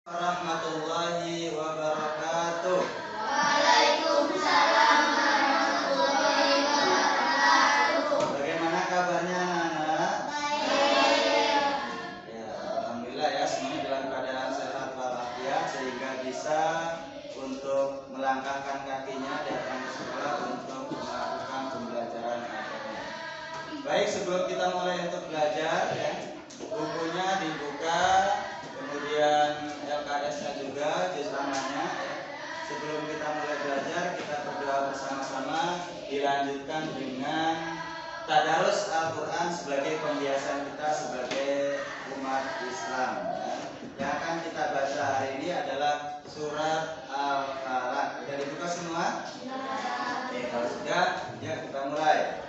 Warahmatullahi wabarakatuh. Waalaikumsalam warahmatullahi wabarakatuh. Bagaimana kabarnya anak-anak? Baik. Ya, alhamdulillah ya, semuanya dalam keadaan sehat walafiat sehingga bisa untuk melangkahkan kakinya datang ke sekolah untuk melakukan pembelajaran agama. Baik, sebelum kita mulai untuk belajar ya, bukunya dibuka, kemudian LKS-nya juga juzamanya ya. Sebelum kita mulai belajar, kita berdoa bersama-sama, dilanjutkan dengan tadarus Al-Quran sebagai pembiasaan kita sebagai umat Islam ya. Yang akan kita baca hari ini adalah surat Al-Falaq. Sudah dibuka semua? Oke, kalau sudah, ya kita mulai.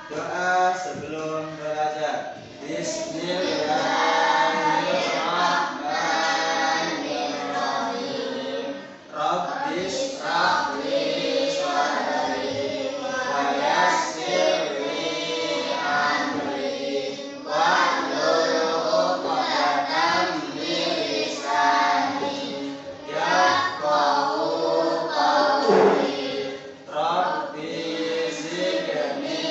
Doa sebelum belajar. Bismillahirrahmanirrahim. Rabbis rahli sadri wa yassir li amri wahlul 'uqdatam min lisani yafqahu qawli. Rabbi zidni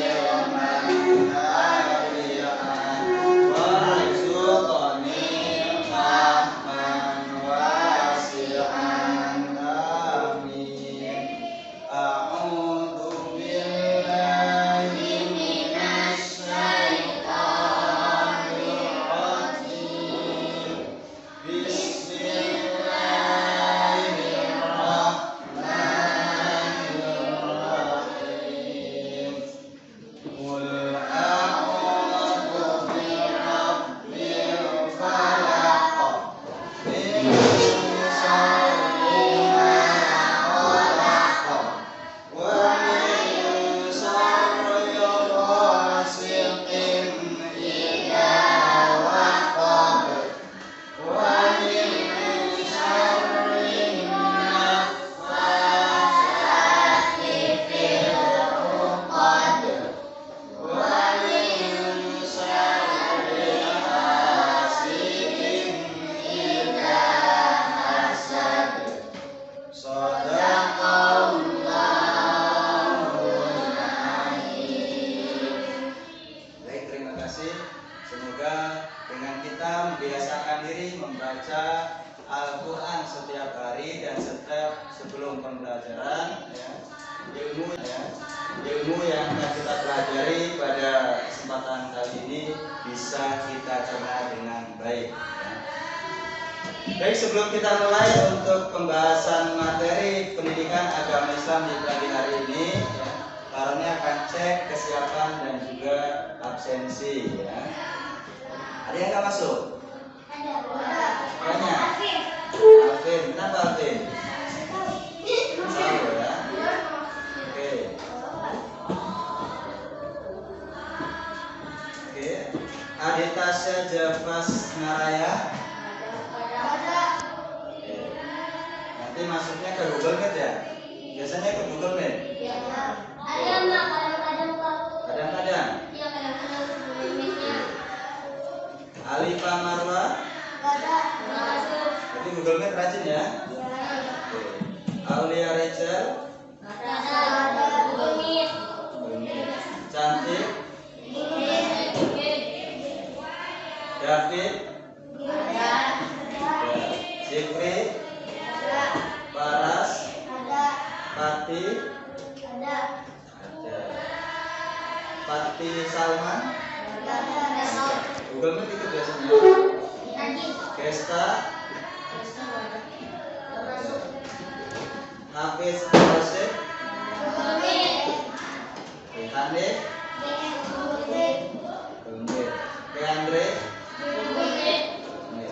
ilman nafi'an warzuqni fahman wasi'an. Amin. A'udzu billahi minasy syaithanir rajim. Bismillahirrahmanirrahim. Qul a'udzu birabbil falaq min syarri ma khalaq wa min syarri ghasiqin idza waqab wa min syarri naffatsati fil 'uqad wa min syarri hasidin idza hasad. Shadaqallahul azim. Baik, terima kasih. Semoga dengan kita membiasakan diri membaca Al-Quran setiap hari dan setiap sebelum pembelajaran ya, ilmu yang akan kita pelajari pada kesempatan kali ini bisa kita cerna dengan baik ya. Baik, sebelum kita mulai untuk pembahasan materi pendidikan agama Islam di pagi hari ini ya, Karena akan cek kesiapan dan juga absensi ya. Ada yang nggak masuk? Banyak. Alvin, kenapa Alvin? Selalu ya. Oke. Oke. Aditasya Javas Naraya. Nanti masuknya ke Google Meet ya. Biasanya ke Google Meet. Ada Mak, kadang-kadang Pak. Kadang-kadang. Iya, kadang-kadang Google Meet-nya. Alifa Marwa. Ada masuk. Jadi Google Meet rajin ya. Oke. Aulia Rachel. Ada Google Meet. Cantik. David. Zikri. Paras. Pati. Ada. Pati Salman. Google Meet itu biasanya. Kesta. Hafiz Rasid. Hande. Andre.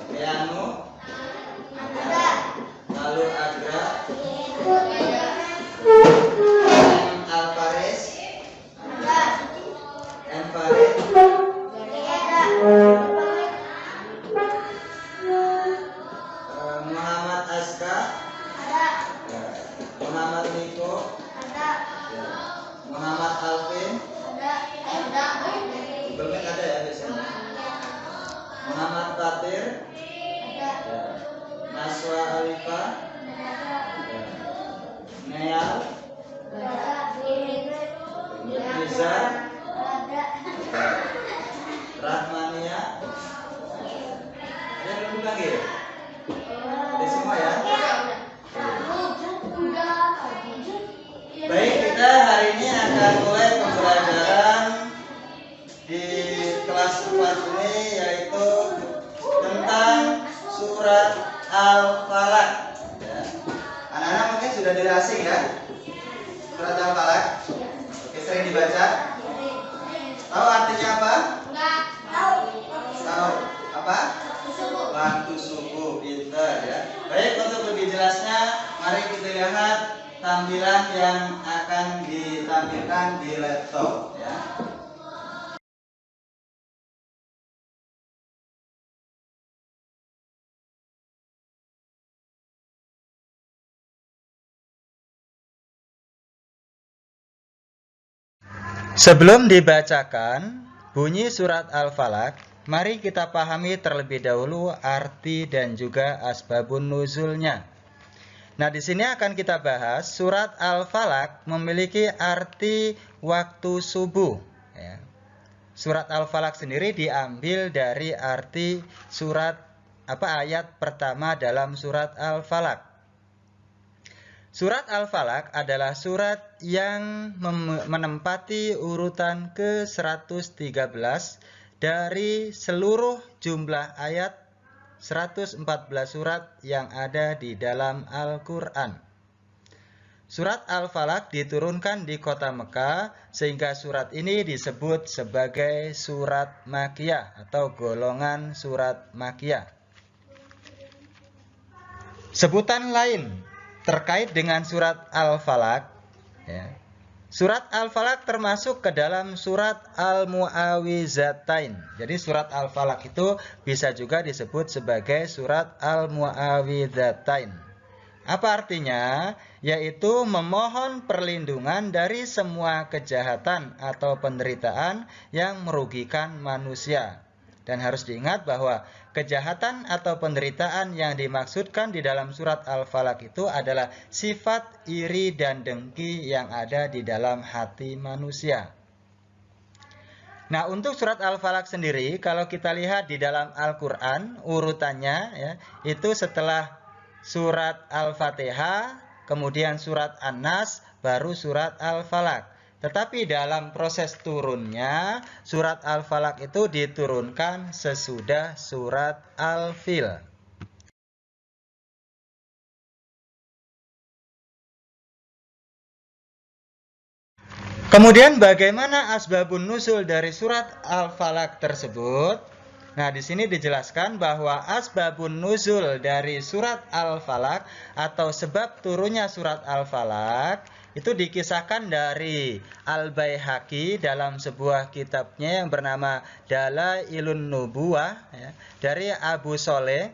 Piano. Lalu Agra. Alvarez. Farid. Muhammad Aska. Muhammad Niko. Muhammad Alvin. Google Meet ada ya biasanya. Muhammad Fatir. Ya. keempat ini yaitu tentang surat Al-Falaq. Ya. Anak-anak mungkin sudah tidak asing ya surat Al-Falaq. Oke, sering dibaca. Tahu artinya apa? Enggak. Tahu. Tahu. Apa? Waktu subuh. Pinter ya. Baik, untuk lebih jelasnya mari kita lihat tampilan yang akan ditampilkan di laptop ya. Sebelum dibacakan bunyi surat Al-Falaq, mari kita pahami terlebih dahulu arti dan juga asbabun nuzulnya. Nah, di sini akan kita bahas surat Al-Falaq memiliki arti waktu subuh. Ya. Surat Al-Falaq sendiri diambil dari arti ayat pertama dalam surat Al-Falaq. Surat Al-Falaq adalah surat yang menempati urutan ke-113 dari seluruh jumlah ayat 114 surat yang ada di dalam Al-Quran. Surat Al-Falaq diturunkan di kota Mekah sehingga surat ini disebut sebagai surat Makkiyah atau golongan surat Makkiyah. Sebutan lain terkait dengan surat Al-Falaq, ya. Surat Al-Falaq termasuk ke dalam surat Al-Mu'awwizatain. Jadi surat Al-Falaq itu bisa juga disebut sebagai surat Al-Mu'awwizatain. Apa artinya? Yaitu memohon perlindungan dari semua kejahatan atau penderitaan yang merugikan manusia. Dan harus diingat bahwa kejahatan atau penderitaan yang dimaksudkan di dalam surat Al-Falaq itu adalah sifat iri dan dengki yang ada di dalam hati manusia. Nah, untuk surat Al-Falaq sendiri, kalau kita lihat di dalam Al-Quran, urutannya ya, itu setelah surat Al-Fatihah, kemudian surat An-Nas, baru surat Al-Falaq. Tetapi dalam proses turunnya, surat Al-Falaq itu diturunkan sesudah surat Al-Fil. Kemudian bagaimana asbabun nuzul dari surat Al-Falaq tersebut? Nah, di sini dijelaskan bahwa asbabun nuzul dari surat Al-Falaq atau sebab turunnya surat Al-Falaq itu dikisahkan dari Al-Baihaqi dalam sebuah kitabnya yang bernama Dalailun Nubuwah ya, dari Abu Soleh.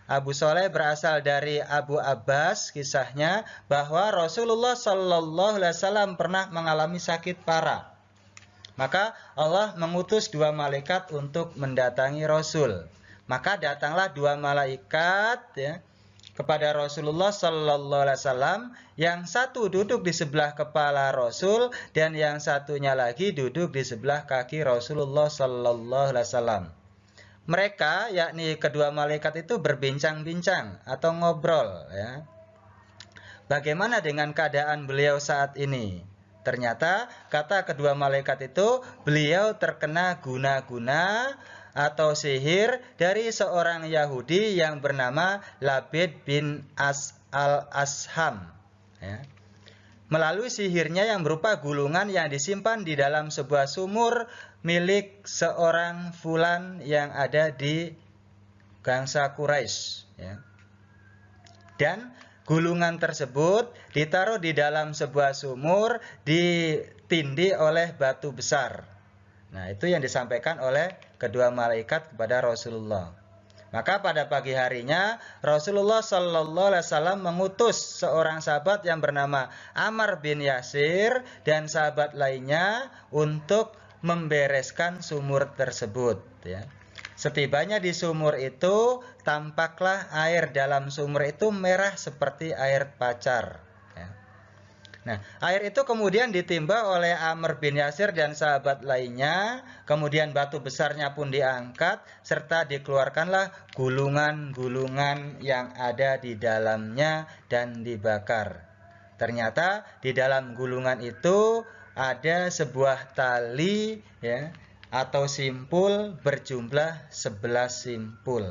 Abu Soleh berasal dari Abu Abbas, kisahnya bahwa Rasulullah Shallallahu Alaihi Wasallam pernah mengalami sakit parah. Maka Allah mengutus dua malaikat untuk mendatangi Rasul. Maka datanglah dua malaikat ya, kepada Rasulullah Sallallahu Alaihi Wasallam, yang satu duduk di sebelah kepala Rasul dan yang satunya lagi duduk di sebelah kaki Rasulullah Sallallahu Alaihi Wasallam. Mereka, yakni kedua malaikat itu berbincang-bincang atau ngobrol. Ya. Bagaimana dengan keadaan beliau saat ini? Ternyata kata kedua malaikat itu, beliau terkena guna-guna atau sihir dari seorang Yahudi yang bernama Labid bin al-Asham. Ya. Melalui sihirnya yang berupa gulungan yang disimpan di dalam sebuah sumur milik seorang fulan yang ada di bangsa Quraisy. Ya. Dan gulungan tersebut ditaruh di dalam sebuah sumur ditindih oleh batu besar. Nah, itu yang disampaikan oleh kedua malaikat kepada Rasulullah. Maka pada pagi harinya Rasulullah Sallallahu Alaihi Wasallam mengutus seorang sahabat yang bernama Ammar bin Yasir dan sahabat lainnya untuk membereskan sumur tersebut. Ya. Setibanya di sumur itu, tampaklah air dalam sumur itu merah seperti air pacar. Nah, air itu kemudian ditimba oleh Ammar bin Yasir dan sahabat lainnya. Kemudian batu besarnya pun diangkat, serta dikeluarkanlah gulungan-gulungan yang ada di dalamnya dan dibakar. Ternyata di dalam gulungan itu ada sebuah tali ya, atau simpul berjumlah 11 simpul.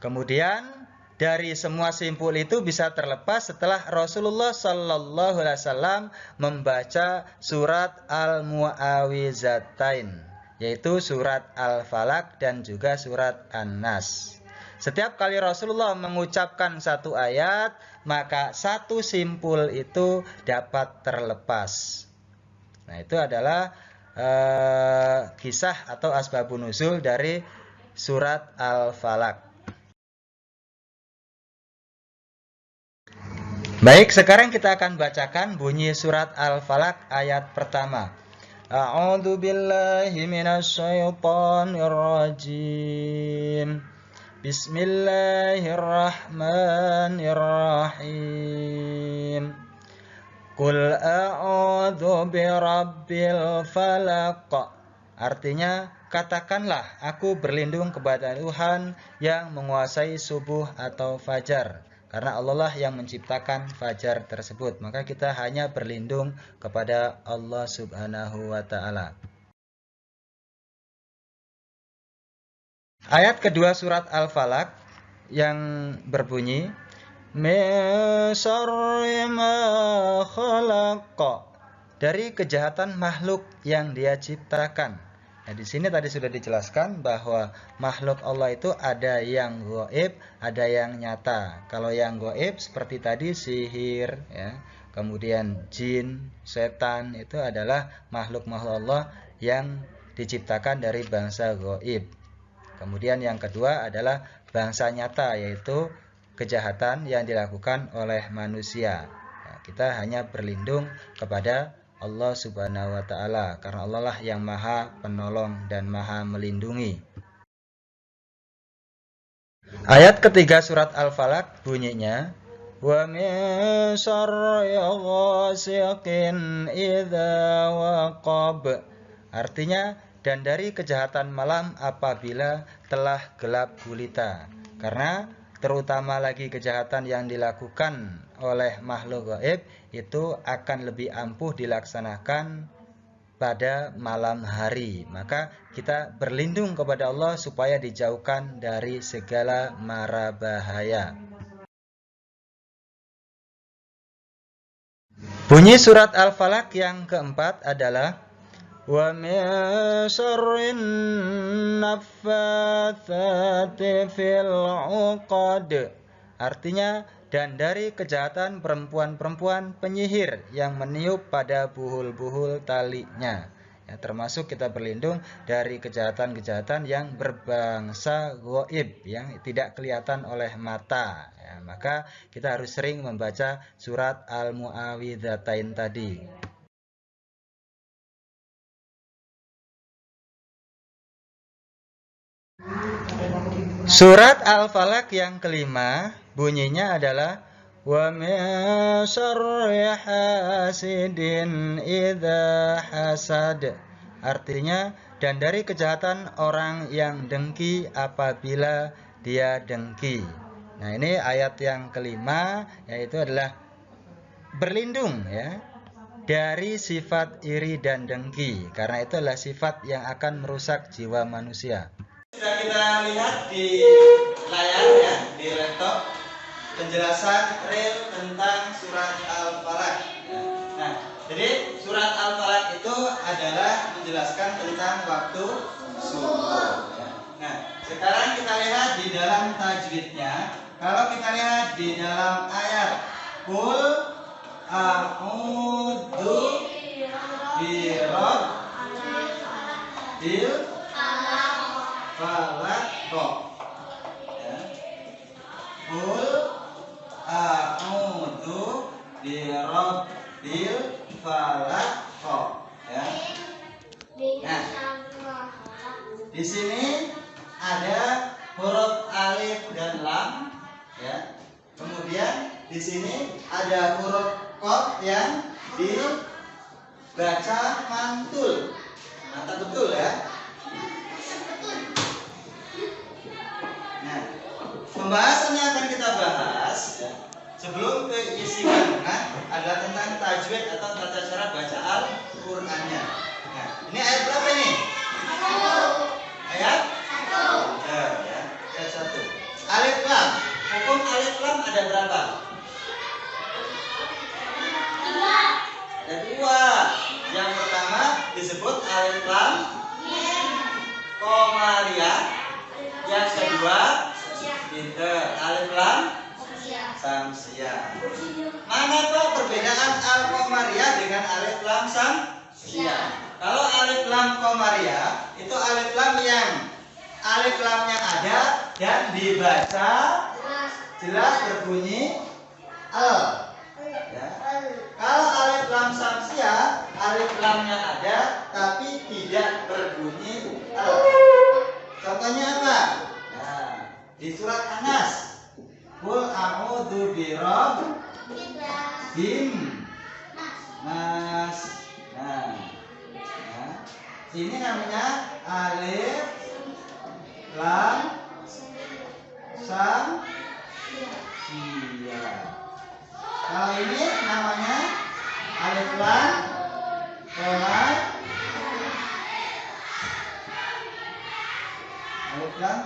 Kemudian dari semua simpul itu bisa terlepas setelah Rasulullah Sallallahu Alaihi Wasallam membaca surat Al-Mu'awwizatain, yaitu surat Al-Falaq dan juga surat An-Nas. Setiap kali Rasulullah mengucapkan satu ayat, maka satu simpul itu dapat terlepas. Nah, itu adalah kisah atau asbabun nuzul dari surat Al-Falaq. Baik, sekarang kita akan bacakan bunyi surat Al-Falaq ayat pertama. A'udzu billahi minasyaitonir rajim. Bismillahirrahmanirrahim. Qul a'udzu birabbil falaq. Artinya, katakanlah aku berlindung kepada Tuhan yang menguasai subuh atau fajar. Karena Allah lah yang menciptakan fajar tersebut. Maka kita hanya berlindung kepada Allah Subhanahu wa ta'ala. Ayat kedua surat Al-Falaq yang berbunyi min syarri ma khalaq, dari kejahatan makhluk yang Dia ciptakan. Nah, di sini tadi sudah dijelaskan bahwa makhluk Allah itu ada yang gaib, ada yang nyata. Kalau yang gaib seperti tadi sihir, ya, kemudian jin, setan, itu adalah makhluk-makhluk Allah yang diciptakan dari bangsa gaib. Kemudian yang kedua adalah bangsa nyata, yaitu kejahatan yang dilakukan oleh manusia. Nah, kita hanya berlindung kepada Allah Subhanahu wa ta'ala, karena Allah lah yang maha penolong dan maha melindungi. Ayat ketiga surat Al-Falaq bunyinya wa min syarri ghasiqin idza waqab. Artinya, dan dari kejahatan malam apabila telah gelap gulita. Karena terutama lagi kejahatan yang dilakukan oleh makhluk gaib itu akan lebih ampuh dilaksanakan pada malam hari. Maka kita berlindung kepada Allah supaya dijauhkan dari segala mara bahaya. Bunyi surat Al-Falaq yang keempat adalah wa min syarrin naffatsati fil 'uqad. Artinya, dan dari kejahatan perempuan-perempuan penyihir yang meniup pada buhul-buhul talinya. Ya, termasuk kita berlindung dari kejahatan-kejahatan yang berbangsa gaib, yang tidak kelihatan oleh mata. Ya, maka kita harus sering membaca surat Al-Mu'awwizatain tadi. Surat Al-Falaq yang kelima bunyinya adalah wa min syarri hasidin idza hasad. Artinya, dan dari kejahatan orang yang dengki apabila dia dengki. Nah, ini ayat yang kelima, yaitu adalah berlindung, ya, dari sifat iri dan dengki, karena itu adalah sifat yang akan merusak jiwa manusia. Sudah kita lihat di layar, ya, di laptop, penjelasan real tentang surat Al-Falaq. Nah, jadi surat Al-Falaq itu adalah menjelaskan tentang waktu subuh. Nah, sekarang kita lihat di dalam tajwidnya. Kalau kita lihat di dalam ayat Qul a'udzu birabbil falaq. Ya. Qul a'udzu birabbil falaq. Ya. Nah, di sini ada huruf alif dan lam, ya. Kemudian di sini ada huruf qaf yang dibaca mantul. Mantap betul, ya. Nah, pembahasannya akan kita bahas, ya. Sebelum ke isi kandungan adalah tentang tajwid atau tata cara baca Al-Qur'annya. Nah, ini ayat berapa Pinter. Alif lam samsiah. Mana kok perbedaan al-qamariyah dengan alif lam samsiah? Kalau alif lam qamariyah itu alif lam yang alif lamnya ada dan dibaca jelas berbunyi al. Ya. Kalau alif lam samsiah, alif lamnya ada tapi tidak berbunyi al. Contohnya apa? Nah, di surat An-Nas, Qul a'udzu birabbin nas. Nah, ini namanya alif lam samsiah. Kalau ini namanya alif lam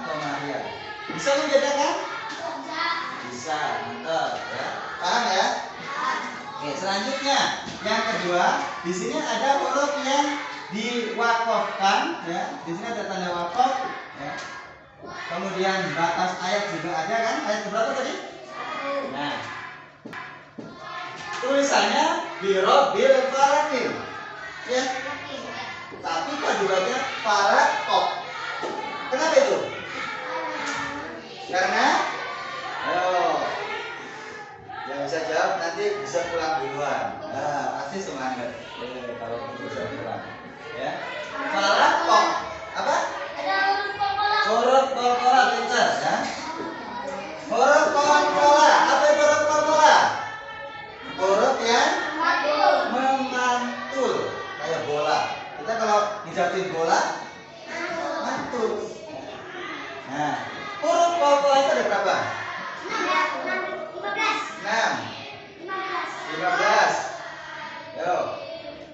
qamariyah. Bisa membedakan? Bisa, mantap ya. Paham ya? Oke, selanjutnya yang kedua, di sini ada huruf yang diwakafkan ya. Di sini ada tanda wakaf ya. Kemudian batas ayat juga ada kan? Ayat berapa tadi? Nah, tulisannya birabbil falakin ya, tapi kok dibaca falakok. Kenapa itu? Karena ayo yang bisa jawab nanti bisa pulang duluan. Nah, pasti semangat kalau bisa pulang ya. Falakok apa? Huruf qalqalah, pintar ya. Huruf qalqalah, apa itu huruf qalqalah? Huruf yang memantul kayak bola. Kita kalau ngejatin bola mantul. Nah, huruf qalqalah itu ada berapa? 15. Yo.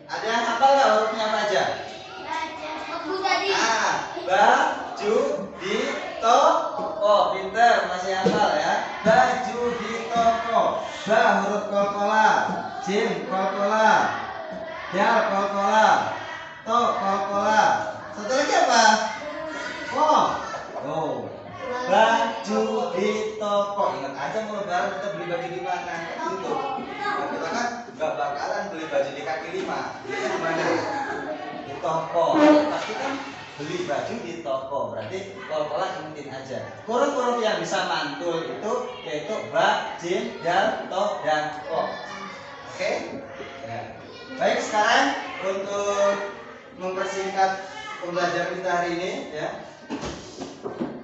Ada yang hafal nggak hurufnya apa aja? Baju di toko. Pinter, masih hafal ya. Baju di toko. Ba huruf qalqalah, jim qalqalah, dal qalqalah, to qalqalah. Satu lagi apa? Oh. Baju di toko. Ingat aja kalau lebaran kita beli baju di mana? Itu. Nah, kita kan nggak bakalan beli baju di kaki lima. Belinya di mana? Di toko. Pasti kan beli baju di toko. Berarti qalqalah ingetin aja. Huruf-huruf yang bisa mantul itu yaitu ba, jim, dal, to, dan ko. Oke? Ya. Baik, sekarang untuk mempersingkat pembelajaran kita hari ini ya.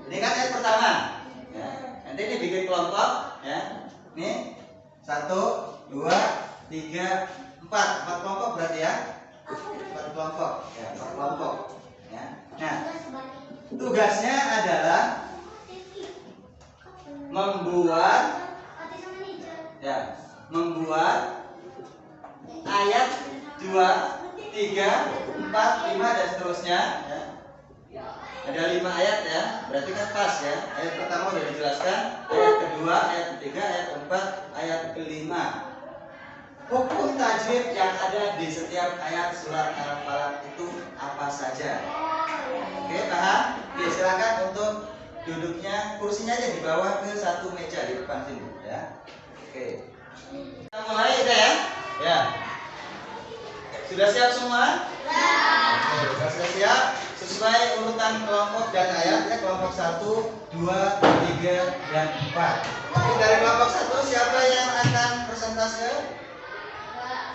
Ini kan ayat pertama ya. Nanti ini bikin kelompok ya. Nih 1, 2, 3, 4 kelompok berarti ya. 4 kelompok ya, 4 kelompok ya. Nah, tugasnya adalah membuat ayat 2, 3, 4, 5 dan seterusnya ya. Ada 5 ayat ya, berarti kan pas ya. Ayat pertama sudah dijelaskan, ayat kedua, ayat ketiga, ayat keempat, ayat kelima. Hukum tajwid yang ada di setiap ayat surat Al-Falaq itu apa saja? Oke, paham? Oke, silakan untuk duduknya, kursinya aja di bawah ke satu meja di depan sini ya. Oke. Kita mulai ya. Ya. Sudah siap semua? Oke, sudah siap. Sesuai urutan kelompok dan ayat ya, kelompok 1, 2, 3, dan 4. Oke, dari kelompok 1 siapa yang akan presentase?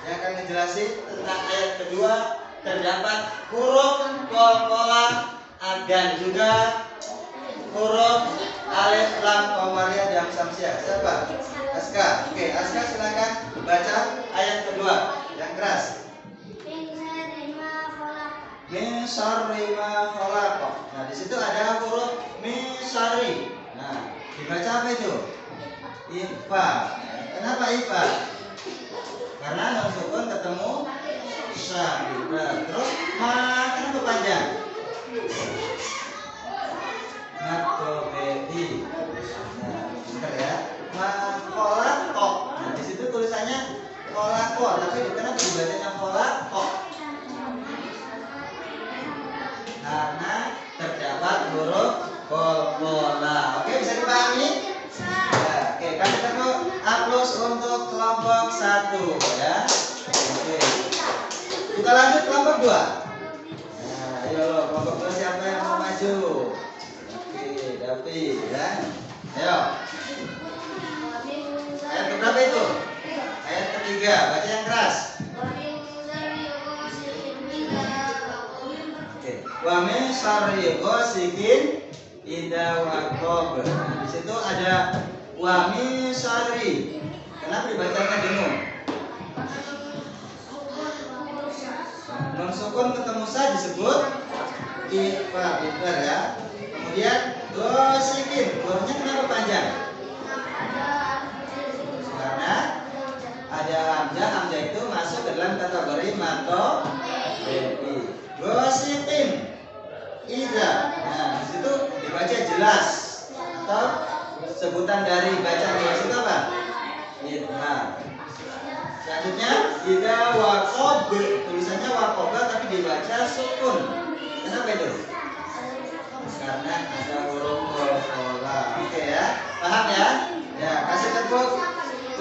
Yang akan ngejelasin tentang ayat kedua, terdapat huruf qalqalah dan juga huruf alif lam qamariyah dan samsiah. Siapa? Aska. Oke, Aska silakan baca ayat kedua yang keras. Min syarri ma khalaq. Nah, di situ ada huruf min syarri. Nah, dibaca apa itu? Ifa. Kenapa ifa? Karena nun sukun ketemu sya. Terus ma kenapa panjang? Matobedi. Nah, benar ya. Ma khalaq. Nah, di situ tulisannya khalaq, tapi kenapa dibacanya khalaq? Karena terdapat huruf qalqalah. Oke, bisa dipahami? dipahami? Ya, oke, kasih tepuk aplaus untuk kelompok 1 ya. Oke. Kita lanjut kelompok 2. Nah, ayo kelompok 2 siapa yang mau maju? Oke, David ya. Ayo. Ayat keberapa itu? Ayat ketiga, baca yang keras. Oke. Wa min syarri ghasikin idza waqab. Di situ ada wa min syarri. Kenapa dibacanya dengung? Nun sukun ketemu sa disebut ifa, pintar ya. Kemudian ghasikin, hurufnya kenapa panjang? Karena ada hamzah, hamzah itu masuk ke dalam kategori mato bebi. Ghasikin Iza. Nah, di situ dibaca jelas atau sebutan dari bacaan jelas itu apa? Idhar. Selanjutnya Iza waqab, tulisannya waqoba tapi dibaca sukun. Kenapa itu? Karena ada huruf qalqalah. Oke ya, paham ya? Ya, kasih tepuk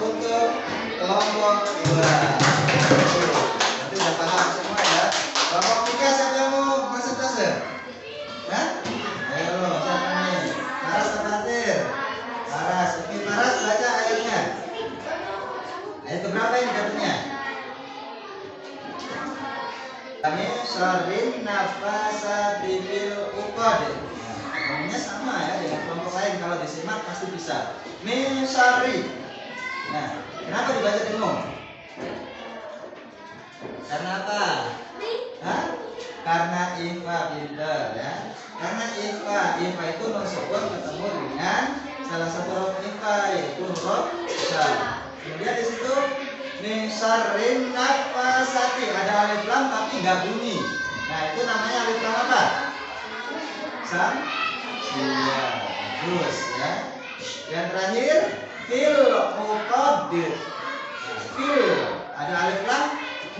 untuk kelompok 2. Nanti udah paham semua ya. Kelompok 3 siapa yang mau presentase? Hah? Ayo siapa nih? Paras atau Fatir? Paras. Oke, Paras baca ayatnya. Ayat keberapa ini katanya? Kami syarrin nafasati fil uqad. Ngomongnya sama ya dengan kelompok lain, kalau disimak pasti bisa. Min syarri. Nah, kenapa dibaca dengung? Karena apa? Hah? Karena ifa, pintar ya. Karena ifa itu nun sukun ketemu dengan salah satu huruf ifa yaitu huruf sya. Kemudian di situ min syarrin nafasati, ada alif lam tapi nggak bunyi. Nah, itu namanya alif lam apa? Sam. Iya, bagus ya. Yang terakhir fil uqad. Fil ada alif lam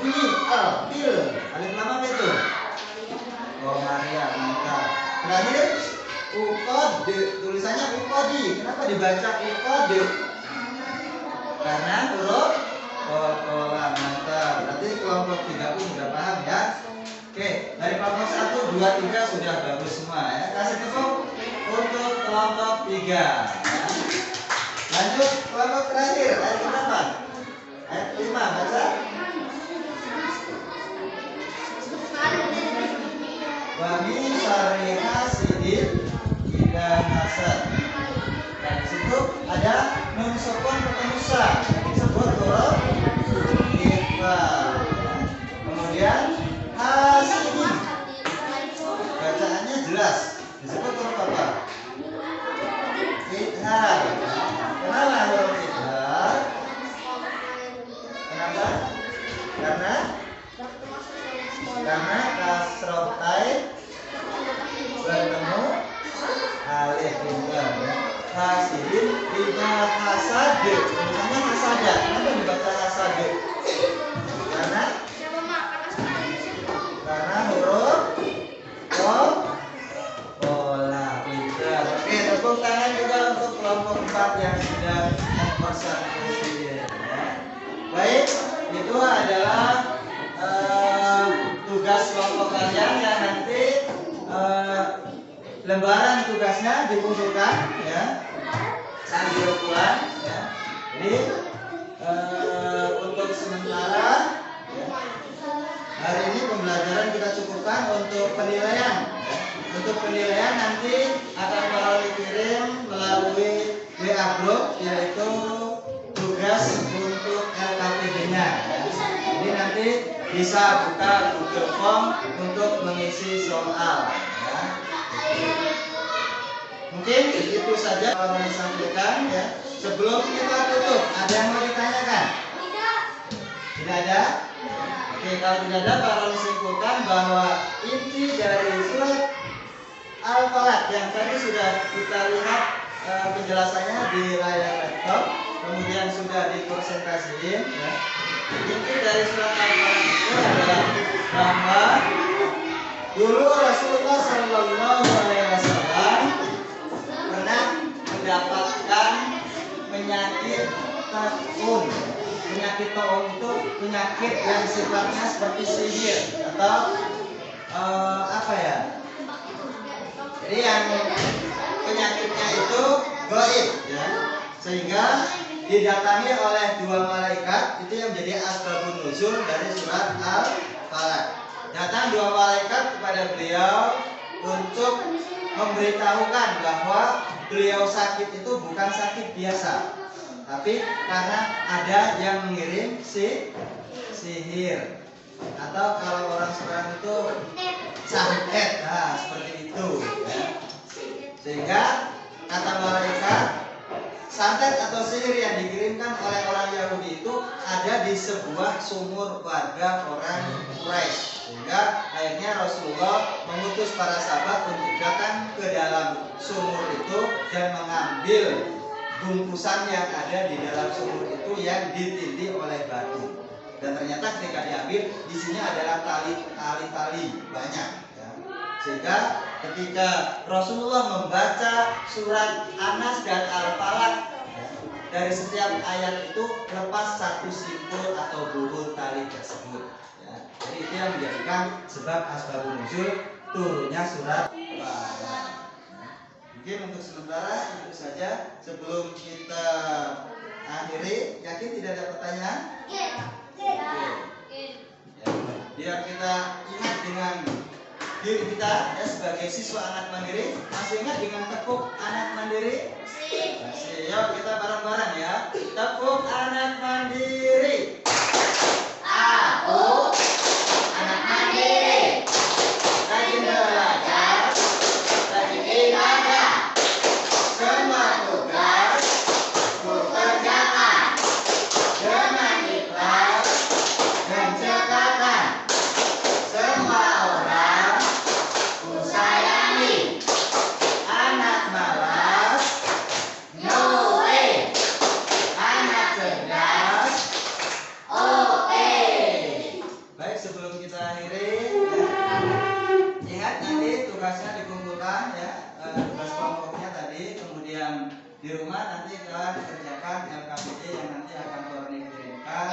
bunyi al, fil alif lam apa itu? Oh, Maria, mantap. Terakhir uqad, tulisannya uqadi. Kenapa dibaca uqad? Karena huruf qalqalah, mantap. Berarti kelompok 3 pun sudah paham ya. Oke, dari kelompok 1, 2, 3 sudah bagus semua ya. Kasih tepuk untuk kelompok 3 ya. Lanjut kelompok terakhir, ayat berapa? Ayat 5, baca. Wa min syarri hasidin idza hasad. Nah, di situ ada nun sukun ketemu sa yang disebut huruf ifa. Kemudian hasidin, bacaannya jelas, disebut huruf apa? Idhar. Kenapa huruf idhar? Kenapa? Karena kasroh tain bertemu alif pintar ya. Hasidin tidak hasad, namanya hasada. Kenapa dibaca hasad? Karena huruf pola pintar. Oke, tepuk tangan juga untuk kelompok 4 yang sudah mempersatukan ya. Baik, itu adalah tugas kelompok kalian yang nanti lembaran tugasnya dikumpulkan ya sambil pulang ya. Jadi untuk sementara ya, hari ini pembelajaran kita cukupkan untuk penilaian ya. Untuk penilaian nanti akan kirim melalui WA group, yaitu tugas untuk LKPD-nya ya. Jadi nanti bisa buka Google Form untuk mengisi soal ya. Mungkin itu saja yang mau disampaikan ya. Sebelum kita tutup, ada yang mau ditanyakan? Tidak ada? Oke, kalau tidak ada, Pak simpulkan bahwa inti dari surat Al-Falaq yang tadi sudah kita lihat penjelasannya di layar laptop, kemudian sudah dipresentasiin ya. Inti dari surat Al-Falaq itu adalah bahwa dulu Rasulullah SAW pernah mendapat penyakit toong itu penyakit yang sifatnya seperti sihir atau apa ya? Jadi yang penyakitnya itu gaib ya, sehingga didatangi oleh dua malaikat itu yang menjadi asbabun nuzul dari surat Al-Falaq. Datang dua malaikat kepada beliau untuk memberitahukan bahwa beliau sakit itu bukan sakit biasa, tapi karena ada yang mengirim sihir, atau kalau orang sekarang itu santet, nah seperti itu ya. Sehingga kata malaikat, santet atau sihir yang dikirimkan oleh orang Yahudi itu ada di sebuah sumur warga orang Quraisy. Sehingga akhirnya Rasulullah mengutus para sahabat untuk datang ke dalam sumur itu dan mengambil bungkusan yang ada di dalam sumur itu yang ditindih oleh batu. Dan ternyata ketika diambil, isinya adalah tali-tali banyak ya. Sehingga ketika Rasulullah membaca surat Anas dan Al-Falaq ya, dari setiap ayat itu lepas satu simpul atau buhul tali tersebut ya. Jadi itu yang menjadikan sebab asbabun nuzul turunnya surat Al-Falaq. Mungkin untuk sementara itu saja. Sebelum kita akhiri, yakin tidak ada pertanyaan? Ya. Biar kita ingat dengan diri kita ya, sebagai siswa anak mandiri. Masih ingat dengan tepuk anak mandiri? Masih. Yuk kita bareng-bareng ya. Tepuk anak mandiri. Aku anak mandiri, rajin belajar, rajin ibadah, semua tugas ku kerjakan dengan ikhlas dan cekatan. Semua orang ku sayangi. Anak malas, no way. Anak cerdas, oke. Baik, sebelum kita akhiri ya, ingat nanti tugasnya dikumpulkan ya, tugas kelompoknya tadi, kemudian di rumah nanti kalian kerjakan LKPD yang nanti akan kirimkan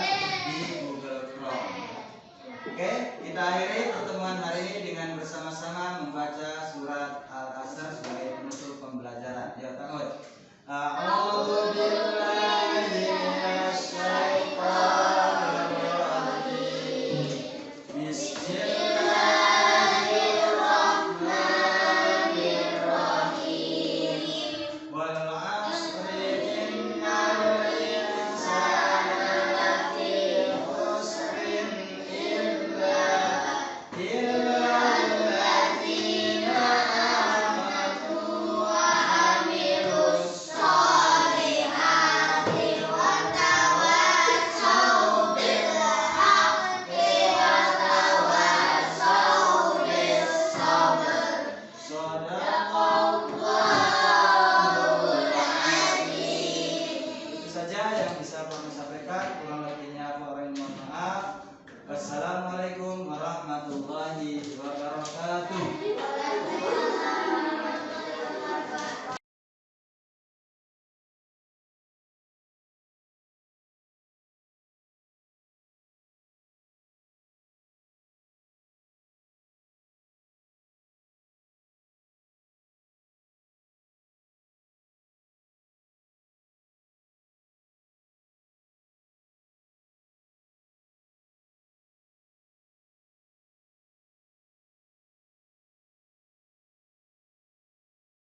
di Google Chrome. Oke, kita akhiri pertemuan hari ini dengan bersama-sama membaca surat Al-Asr sebagai penutup pembelajaran. Ya, takut.